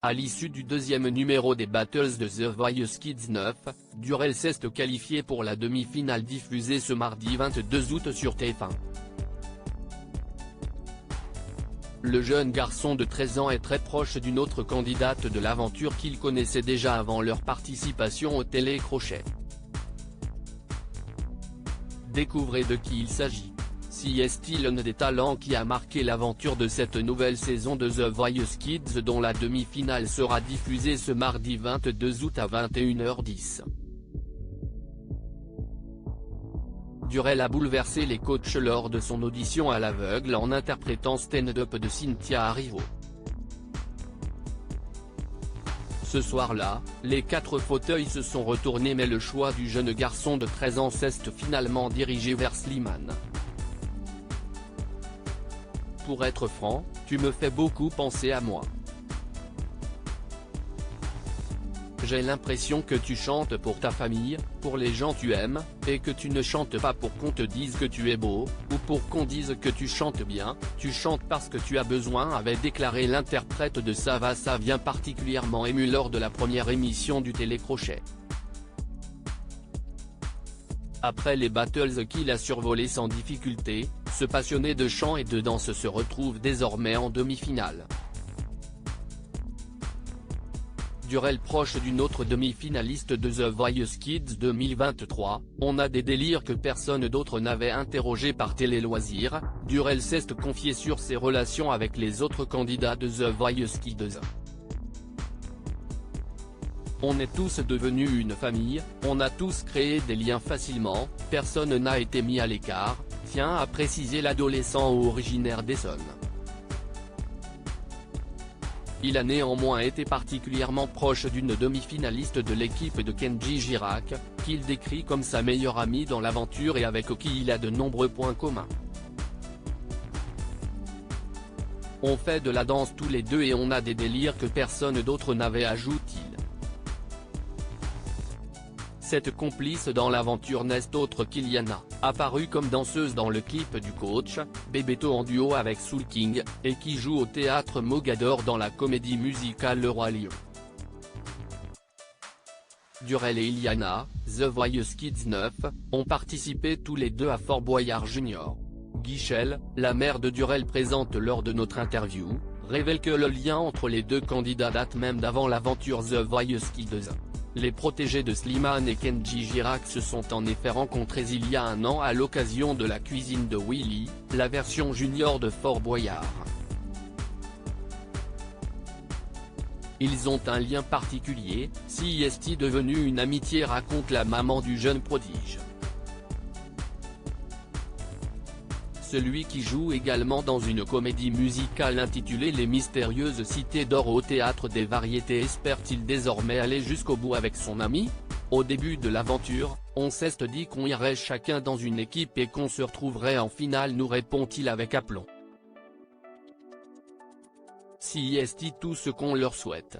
À l'issue du deuxième numéro des Battles de The Voice Kids 9, Durel s'est qualifié pour la demi-finale diffusée ce mardi 22 août sur TF1. Le jeune garçon de 13 ans est très proche d'une autre candidate de l'aventure qu'il connaissait déjà avant leur participation au télécrochet. Découvrez de qui il s'agit. Si est-il l'un des talents qui a marqué l'aventure de cette nouvelle saison de The Voice Kids dont la demi-finale sera diffusée ce mardi 22 août à 21h10. Durel a bouleversé les coachs lors de son audition à l'aveugle en interprétant Stand-up de Cynthia Erivo. Ce soir-là, les 4 fauteuils se sont retournés mais le choix du jeune garçon de 13 ans s'est finalement dirigé vers Slimane. Pour être franc, tu me fais beaucoup penser à moi. J'ai l'impression que tu chantes pour ta famille, pour les gens tu aimes, et que tu ne chantes pas pour qu'on te dise que tu es beau, ou pour qu'on dise que tu chantes bien, tu chantes parce que tu as besoin, avait déclaré l'interprète de Ça va ça vient particulièrement ému lors de la première émission du télécrochet. Après les battles qu'il a survolés sans difficulté, ce passionné de chant et de danse se retrouve désormais en demi-finale. Durel proche d'une autre demi-finaliste de The Voice Kids 2023, on a des délires que personne d'autre n'avait interrogé par Télé Loisirs, Durel s'est confié sur ses relations avec les autres candidats de The Voice Kids. On est tous devenus une famille, on a tous créé des liens facilement, personne n'a été mis à l'écart, tient à préciser l'adolescent originaire d'Essonne. Il a néanmoins été particulièrement proche d'une demi-finaliste de l'équipe de Kenji Girac, qu'il décrit comme sa meilleure amie dans l'aventure et avec qui il a de nombreux points communs. On fait de la danse tous les deux et on a des délires que personne d'autre n'avait, ajoute-t-il. Cette complice dans l'aventure n'est autre qu'Iliana, apparue comme danseuse dans le clip du coach, Bebeto en duo avec Soul King, et qui joue au théâtre Mogador dans la comédie musicale Le Roi Lion. Durel et Iliana, The Voice Kids 9, ont participé tous les deux à Fort Boyard Junior. Guichel, la mère de Durel présente lors de notre interview, révèle que le lien entre les deux candidats date même d'avant l'aventure The Voice Kids. Les protégés de Slimane et Kenji Girac se sont en effet rencontrés il y a un an à l'occasion de la cuisine de Willy, la version junior de Fort Boyard. Ils ont un lien particulier, si est devenu une amitié, raconte la maman du jeune prodige. Celui qui joue également dans une comédie musicale intitulée Les Mystérieuses Cités d'Or au Théâtre des Variétés espère-t-il désormais aller jusqu'au bout avec son ami ? Au début de l'aventure, on s'est dit qu'on irait chacun dans une équipe et qu'on se retrouverait en finale, nous répond-il avec aplomb. Si est tout ce qu'on leur souhaite.